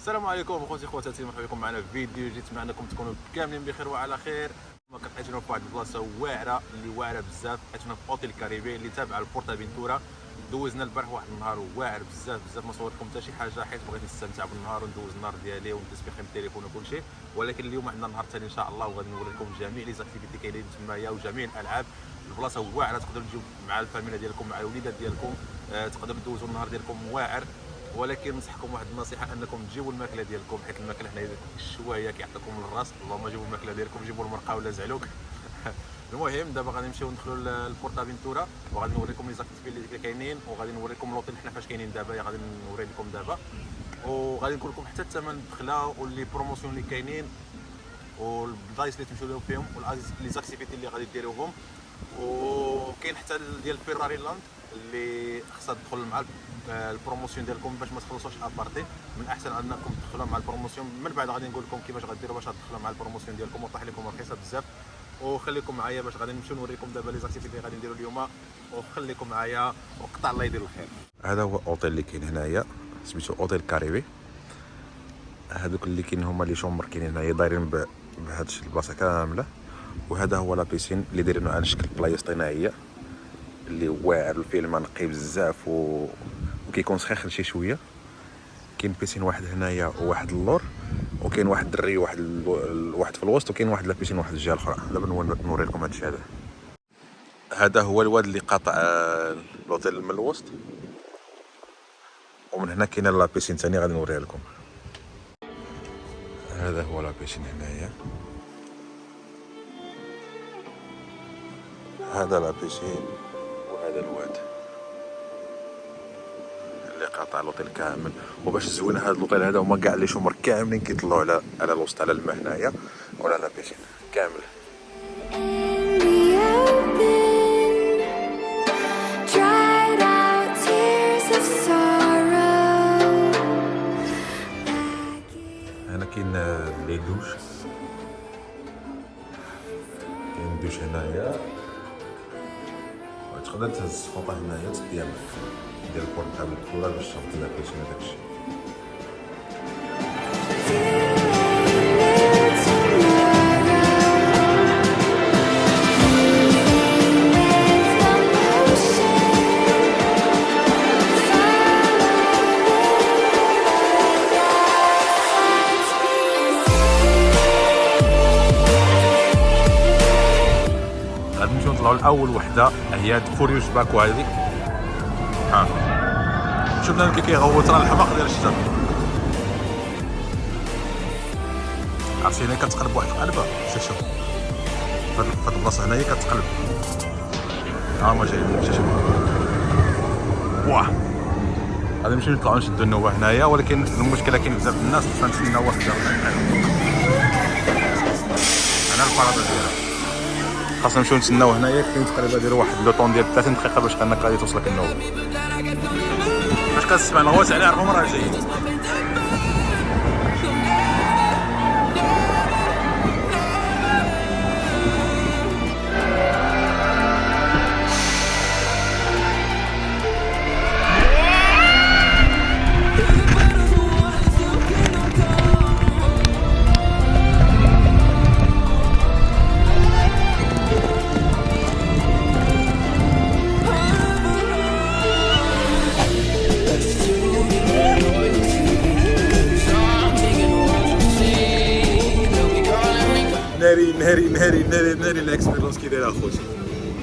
السلام عليكم اخوتي خواتاتي، مرحبا بكم معنا في فيديو جديد. نتمنى انكم تكونوا كاملين بخير وعلى خير. كما كتعجبنا في واحد البلاصه واعره اللي واعره بزاف، عشنا في اوتيل كاريبي اللي تابع لبورتافينتورا. دوزنا البارح واحد النهار واعر بزاف ما صورتكم حتى شي حاجه حيت بغيت نستمتع بالنهار وندوز النهار ديالي ونستخدم التليفون وكل شيء. ولكن اليوم عندنا نهار ثاني ان شاء الله، وغادي نوريكم جميع لي زاكتيفيتي اللي كاينين تمايا وجميع الالعاب. البلاصه واعره، تقدروا تجيو مع الفاميله ديالكم مع الوليدات ديالكم، تقدروا دوزوا النهار ديالكم واعر. ولكن ننصحكم واحد النصيحه، انكم تجيبوا الماكله ديالكم، حيت الماكله هنا شويه كيعطيكم الراس. اللهم جيبوا الماكله ديالكم، جيبوا المرقه ولا زعلوك. المهم دابا غادي نمشيو ندخلوا لبورتافينتورا وغادي نوريكم لي زاكتيفيتي اللي كاينين، وغادي نوريكم لوطيل حنا فاش كاينين دابا، غادي نوري لكم دابا، وغادي نقول لكم حتى الثمن الدخله واللي بروموسيون اللي كاينين والبلايص اللي تمشيو فيهم ولي زاكتيفيتي اللي غادي ديروهم. وكاين حتى ديال فيراري لاند اللي خصها تدخل مع البروموسيون ديالكم باش ما تخلصوش ابارتي. من الاحسن انكم تدخلوا مع البروموسيون. من بعد غادي نقول لكم كيفاش غديروا باش تدخلوا مع البروموسيون ديالكم وطيح لكم رخيصه بزاف. وخليكم معايا باش غادي نمشيو نوريكم دابا لي زاكتيفيتي اللي غادي نديروا اليوم، وخليكم معايا وقطع الله يدير الخير. هذا هو اوتيل اللي كاين هنايا، سميتو اوتيل كاريبي. هذوك اللي كاين هما لي شومبر كاينين هنايا دايرين بهاد البلاصه كامله. وهذا هو لا بيسين اللي دايرينو على شكل بلايص اصطناعيه اللي واعر، الفيلم نقي بزاف وكيكون سخيخ شي شويه. كاين بيسين واحد هنايا وواحد اللور، وكاين واحد الدري واحد في الوسط، وكاين واحد لا بيسين واحد الجهه الاخرى. دابا نوري لكم هادشي. هذا هو الواد اللي قاطع الاوتيل من الوسط، ومن هنا كاينه لا بيسين ثاني غادي نوريها لكم. هذا هو لا بيسين هنايا، هذا لا بيسين، وهذا الواد اللي قاطع الاوتيل كامل. وباش زوين هذا الاوتيل هذا هما كاع لي شومر كاملين كيطلعوا على الوسط، على الماء هنايا ولا لا بيسين كامل. هنا كاين لي دوش، كاين دوش هنايا، تقدر تهز فوطه هنايا تديها ديال البورتابل كلها باش تهبط لها بيسين. هداكشي غادي نمشيو نطلعو لاول وحده، هي فوريوس باكو. هذه شفنا كيف كيغوت راه الحماق ديال الشجر. عرفتي هنا كتقلب واحد القلبه، شوف فهاد البلاصه هنايا كتقلب. ما جاي شوف. واه غادي نمشيو نطلعو نشدو النوبه هنايا، ولكن المشكله كاين بزاف الناس فنتسناو واحد انا الفرادة ديالها. خاصنا نمشيو نتسناو هنايا، كاين تقريبا ديروا واحد لو طون ديال 30 دقيقه باش انك غادي توصلك النوبه. باش كتسمع الغوت عليه عرفهم راه جايين. ناري الاكسبيريونس كي دايره اخوتي،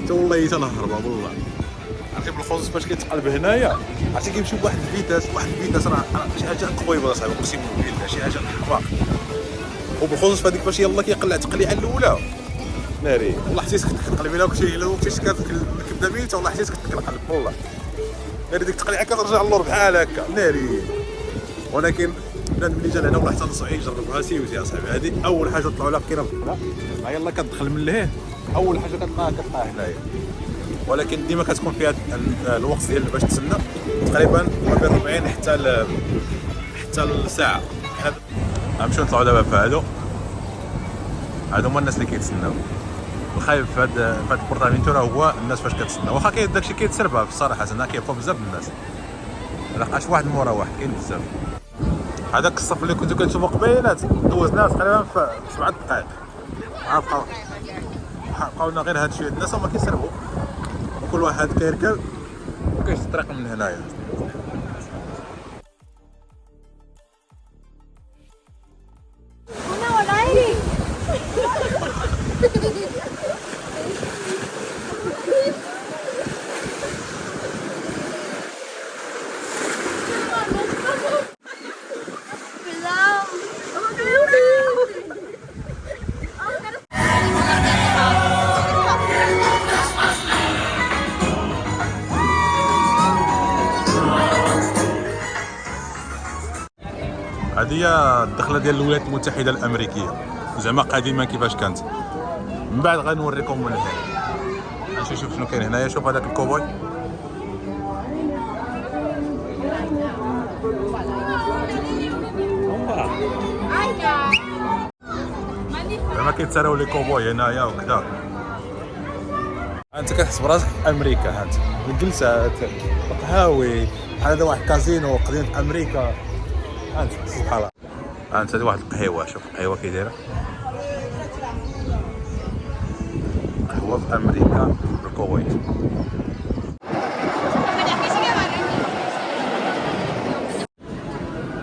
حتى والله تنهربها والله. عرفتي بالخصوص باش كيتقلب هنايا، عرفتي كيمشي بواحد الفيتاس راه شي حاجه قويبه صاحبي، قسم بالله شي حاجه حماق. وبالخصوص فهاديك باش يلاه كيقلع التقليعه الاولى ناري والله حتى كتقلبي لها كلشي الا وقتاش كتبدا ميته والله حتى كتقلب والله ناري. ديك التقليعه كترجع اللور بحال هكا ناري. ولكن بنادم ملي جا لهنا والله حتى نصحو يجربها سيوتي اصاحبي. هذه اول حاجه طلعوا لها كاينه بالطبع، ها يلاه كتدخل من لهيه اول حاجه كتلقاها هنايا. ولكن ديما كتكون فيها الوقت ديال باش تسنى تقريبا ما بين 40 حتى الساعه. غنمشيو نطلعوا دابا في هادو هما الناس اللي كيتسناو. الخايب في هاد بورتافينتورا هو الناس فاش كتسنى، واخا كاين داكشي كيتسربها في الصراحه. هنا كيبقاو بزاف الناس، لقاش واحد مورا واحد، كاين بزاف. هذاك الصف اللي كنتو كتشوفوا قبيلات دوزناه تقريبا في 7 دقائق. عاد بقاو لنا غير هاد شويه الناس هما كيسربوا، وكل واحد كيركب وكيشد الطريق من هنايا. هذه هي الدخله ديال الولايات المتحده الامريكيه زعما قديما كيفاش كانت. من بعد غنوريكم من هنا. غنمشي نشوف شنو كاين هنايا. شوف هذاك الكوبوي زعما كيتسراو لي كوبوي هنايا وكذا. انت كتحس براسك في امريكا. ها انت الجلسات القهاوي بحال هذا واحد كازينو قديم في امريكا. ها انت سبحان الله. ها انت هذه واحد القهيوه. شوف القهيوه كي دايره، قهوه في امريكا بالكويت.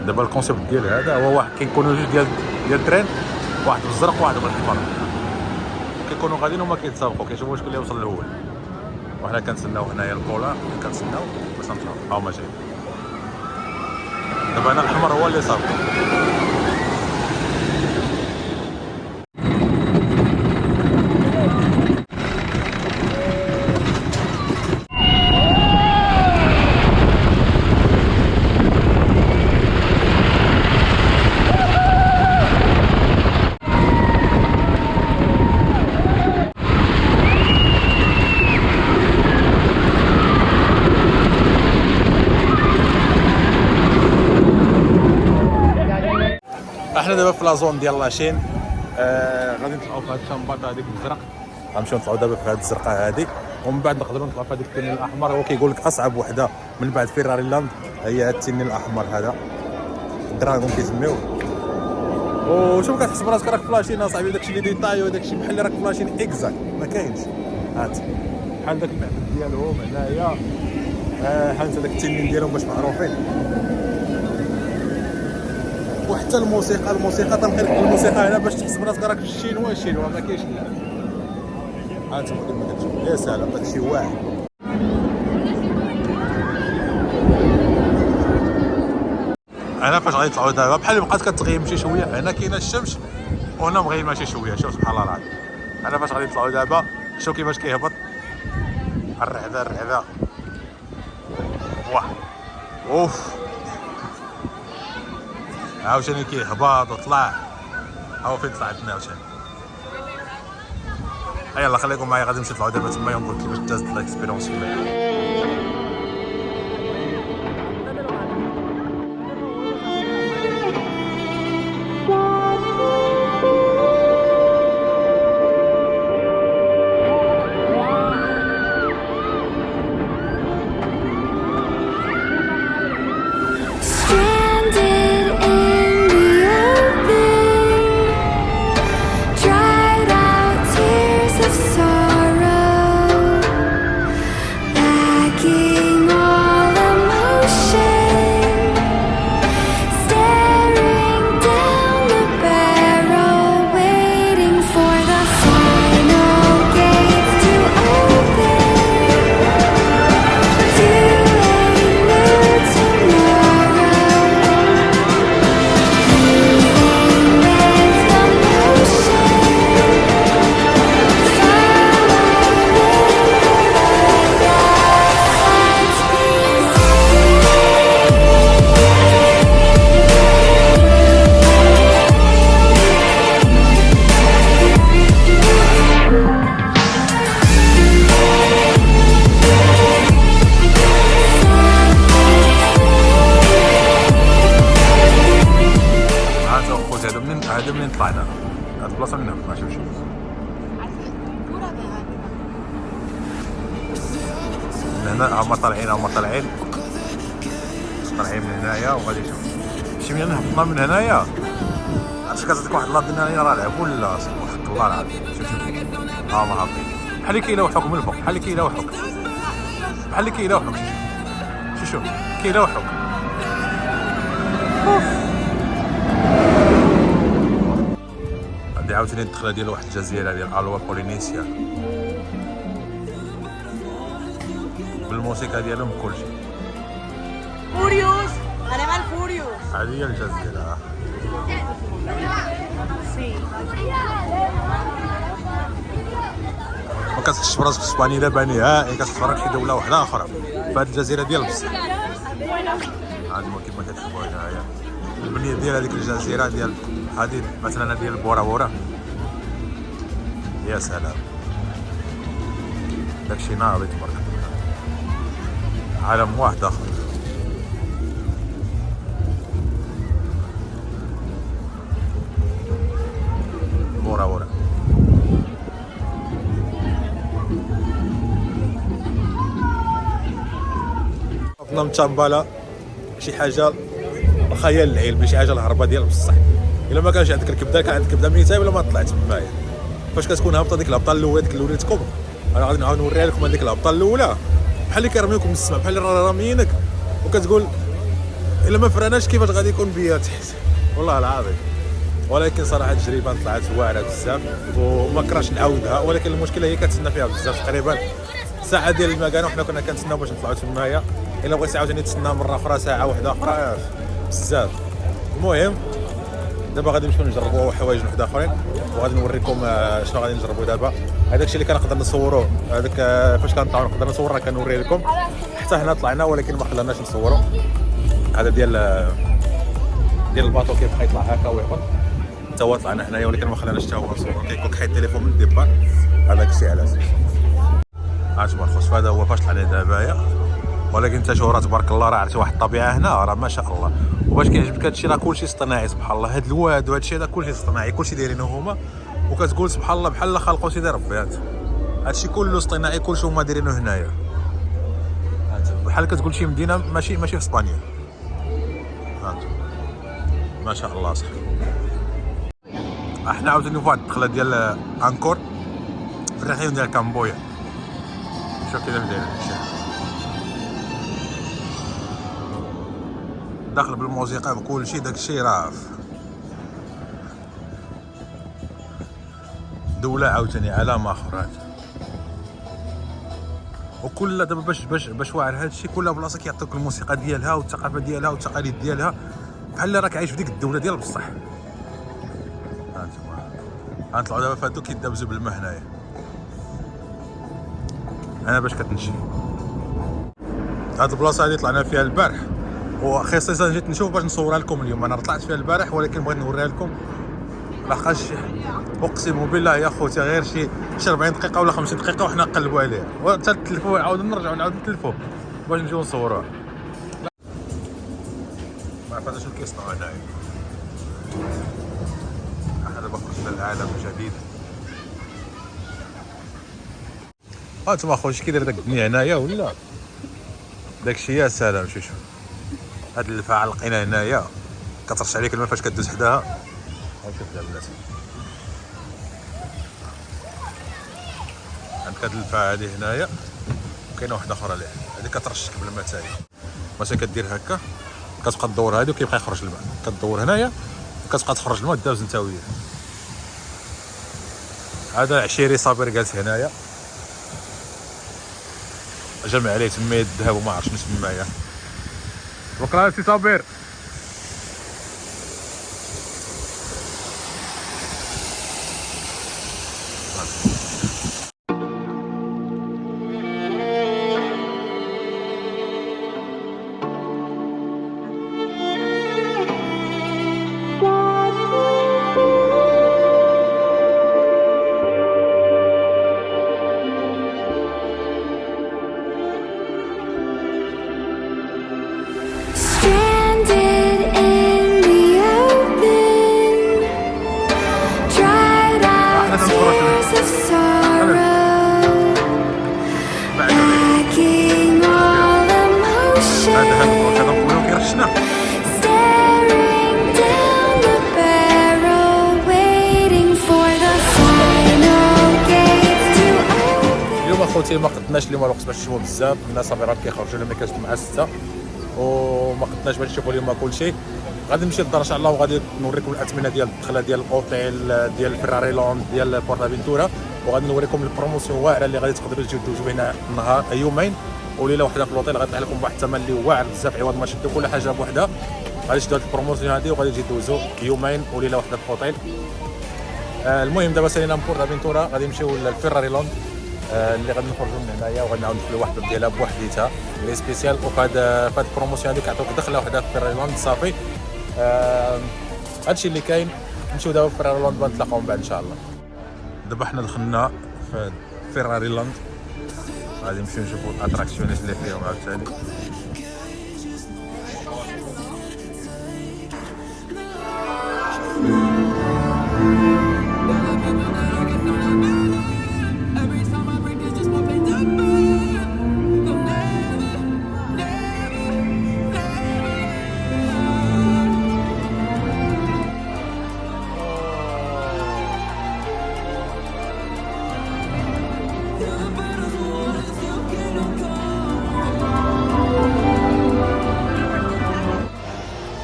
دابا الكونسيبت ديال هذا هو واحد كيكونوا جوج ديال الترين، واحد بالزرق وواحد بالاحمر، كيكونوا غاديين وما كيتسابقوا، كيشوفوا شكون اللي يوصل الاول. وحنا كنتسناو هنايا البولار، كنتسناو باش نطلعوا. ها هما جايين دابا. انا الاحمر هو اللي سابق. احنا دابا في لازون ديال لاشين. غادي نطلعوا في هاد الشامباط هذيك الزرق. غنمشيو نطلعوا دابا في هاد الزرقاء هذه، ومن بعد نقدروا نطلعوا في هذيك التنين الاحمر. هو كيقول لك اصعب وحده من بعد فيراري لاند هي هاد التنين الاحمر هذا، دراغون كيسميوه. وشوف كتحس براسك راك فلاشين اصاحبي. داكشي اللي ديتاي وداكشي بحال اللي راك فلاشين اكزاكت ما كاينش. هانت بحال داك المعبد ديالهم هنايا. هانت داك التنين ديالهم باش معروفين. وحتى الموسيقى تنقل الموسيقى هنا باش تحس براسك راك في الشينوا ما كاينش لا. ها انتما كما كتشوف يا سلام داكشي واعر. انا فاش غادي نطلعوا دابا بحال بقات كتغيم شي شويه. هنا كاينه الشمس وهنا مغيمه شي شويه. شوف سبحان الله العظيم. انا فاش غادي نطلعوا دابا شوف كيفاش كيهبط الرعده. واه اوف عاوتاني كيهبط وطلع. هاو فين طلعت لنا عاوتاني. يلا خليكم معايا غادي نمشي نطلعوا دابا تما ونقول كيفاش دازت لاكسبيرونس هنايا. هذا منين طلعنا؟ هاد البلاصه منين طلعنا؟ شوف هنا هما طالعين من هنايا وغادي نشوف. شي من هبطنا من هنايا عرفتش كتعطيك واحد الادرينالين راه لعب ولا وحق الله العظيم. شوف ما عارفين بحال اللي كيلوحوك من الفوق، بحال اللي كيلوحوك بحال اللي كيلوحوك. شوف كيلوحوك. عندي عاوتاني الدخله ديال واحد الجزيره ديال الوا بولينيسيا بالموسيقى ديالهم كلشي. فوريوس anem al Furious. هذه هي الجزيره. ما كتحسش براسك في اسبانيا دابا نهائي، كتفرج شي دوله واحده اخرى في هذه الجزيره ديال بصح. عندما كيما كتشوفوا هنايا البنيه ديال هذيك الجزيره ديال هذه مثلا ديال بورا بورا، يا سلام داكشي ناضي تبارك الله، عالم واحد اخر. بورا بورا وصلنا من تشامبالا، شي حاجه خيال العلم، شي حاجه الهربه ديال بصح. الا ما كانش عندك الكبده كان عندك كبده ميته ولا ما طلعت تمايا. فاش كتكون هابطه ديك الهبطه الاولى ديك اللي وريتكم، انا غادي نعاود نوريها لكم. هذيك الهبطه الاولى بحال اللي كيرميوكم من السماء، بحال اللي راميينك وكتقول الا ما فرناش كيفاش غادي يكون بيا تحت، والله العظيم. ولكن صراحه التجربه طلعت واعره بزاف وما كرهتش نعاودها، ولكن المشكله هي كتسنى فيها بزاف، تقريبا ساعه ديال المكانه وحنا كنا كنتسناو باش نطلعوا تمايا. الا بغيتي عاوتاني تسنى مره اخرى ساعه واحده اخرى بزاف. المهم دابا غادي نمشيو نجربوا حوايج وحده اخرين وغادي نوريكم شنو غادي نجربوا دابا. هذاك الشيء اللي كنقدر نصوروا هذاك فاش كنطلعوا نقدر نصور راه كنوريه لكم. حتى هنا طلعنا ولكن ما خلاناش نصوروا. هذا ديال الباطو كيبقى يطلع هكا ويهبط، حتى هو طلعنا هنايا ولكن ما خلاناش حتى هو نصوروا، كيكون كحيد التليفون من الديبار. هذاك الشيء علاش عجبك خوس. هذا هو فاش طلعنا دابايا، ولكن انت شوف راه تبارك الله راه عرفتي واحد الطبيعه هنا راه ما شاء الله. وباش كيعجبك هادشي راه كلشي اصطناعي سبحان الله. هاد الواد وهادشي هذا كلشي اصطناعي، كلشي دايرينه هما، وكتقول سبحان الله بحال خلقوا سيدي ربي. هادشي كله اصطناعي، كلشي هما دايرينه هنايا. بحال كتقول شي مدينه ماشي في اسبانيا. ما شاء الله صح. احنا عاوتاني في واحد الدخله ديال انكور في الريحيون ديال كامبويا. شوف كيفاش داير هادشي داخل بالموسيقى بكل شيء. داكشي راه دولة عاوتاني عالم اخر. وكل دابا باش واعر هادشي كل بلاصه كيعطيوك الموسيقى ديالها والثقافه ديالها والتقاليد ديالها بحال راك عايش في ديك الدوله ديال بصح. هانتوما غنطلعوا دابا فهادو كيدابزوا بالماء هنايا. انا باش كتمشي هاد البلاصه هادي طلعنا فيها البارح، وخصيصا جيت نشوف باش نصورها لكم اليوم. انا طلعت فيها البارح ولكن بغيت نوريها لكم لحقاش اقسم بالله يا خوتي غير شي 40 دقيقه ولا 50 دقيقه وحنا نقلبوا عليها وحتى نتلفوا نعاودوا نرجعوا نعاودوا نتلفوا باش نجيو نصوروها. ما عرفتش شنو كيصنعوا هنايا. احنا دابا خرجنا للعالم الجديد. هانتوما خوتي كي داير داك الدنيا هنايا ولا داكشي يا سلام. شوف هاد الفاعه لقينا هنايا كترش عليك الماء فاش كدوز حداها. شوف دابا البنات عندك هاد الفاعه هادي هنايا وكاينه واحده اخرى ليه هادي كترشك بالماء تاعي. مثلا كدير هكا كتبقى تدور هادي وكيبقى يخرج الماء، كدور هنايا كتبقى تخرج الماء دابز نتا وياه. هذا عشيري صابر جالس هنايا جمع عليه تما الذهب وما عرفتش شنو تمايا. شكرا سي صابر. خوتي ما قدناش اليوم الوقت باش نشوفوا بزاف الناس، صافي راه كيخرجوا لما كتب مع 6 وما قدناش باش نشوفوا اليوم كلشي. غادي نمشي للدار ان شاء الله وغادي نوريكم الاثمنه ديال الدخله ديال الاوتيل ديال فيراري لاند ديال بورتافينتورا، وغادي نوريكم البروموسيون واعره اللي غادي تقدروا تجوزوا هنا نهار يومين وليله واحده في الاوتيل. غيطلع لكم بواحد الثمن اللي واعر بزاف عوض ما شدوا كل حاجه بوحدها. غادي تشدوا هاد البروموسيون هذه وغادي تجي دوزوا يومين وليله واحده في الاوتيل. المهم دابا سالينا من بورتافينتورا غادي نمشيو للفيراري لاند اللي غادي نخرجوا من هنايا وغادي نعاود ندخلوا واحده ديالها بوحديتها اللي سبيسيال. وفهاد البروموسيون هذيك كيعطوك دخله واحده في فيراري لاند صافي. هادشي اللي كاين. نمشيو دابا في فيراري لاند نتلاقاو من بعد ان شاء الله. دابا حنا دخلنا في فيراري لاند غادي نمشيو نشوفوا الاتراكسيونات اللي فيهم عاوتاني.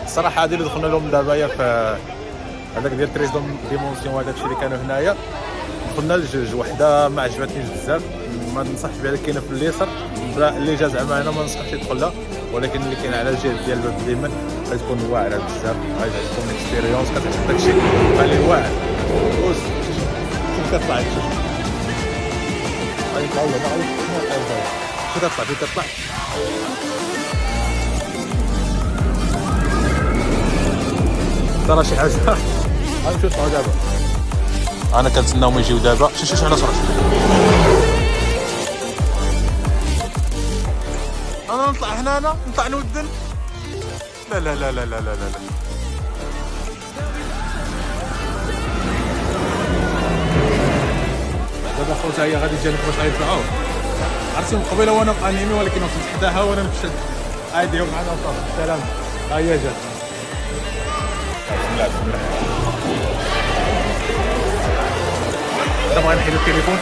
الصراحه هذه اللي دخلنا لهم دابا هي في هذاك ديال تريز ديمونسيون وهذاك الشيء اللي كانوا هنايا. دخلنا لجوج، وحده ما عجبتنيش بزاف ما ننصحش بها، كاينه في اليسار اللي جا زعما انا ما ننصحش يدخلها، ولكن اللي كاين على الجهه ديال الباب اليمين غتكون واعره بزاف، غتكون اكسبيريونس كتعطيك داكشي اللي واعر. واش كيف كطلع غادي يطلعوا هنا غادي شو كتطلع فين كتطلع ترى شي حاجه. غنمشيو نطلعوا دابا، انا كنتسناهم يجيو دابا. شوف على صراحه انا نطلع هنا، نطلع نودن. لا لا لا لا لا لا لا دابا خوتها هي غادي تجينا باش غيطلعوا. عرفتي من قبيله وانا انيمي ولكن وصلت حداها وانا مشيت عاديهم معنا وصافي. السلام ها هي جات. بسم الله دابا غنحيد التليفون.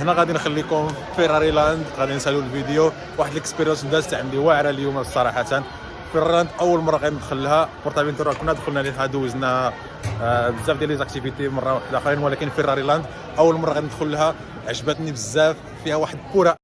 هنا غادي نخليكم فيراري لاند، غادي نسالوا الفيديو. واحد الاكسبيريونس دازت عندي واعره اليوم صراحه. فيراري لاند اول مره غندخل لها. بورتافينتورا كنا دخلنا ليها دوزنا بزاف ديال لي زاكتيفيتي مره واحده اخرين، ولكن فيراري لاند اول مره غندخل لها عجبتني بزاف. فيها واحد الكره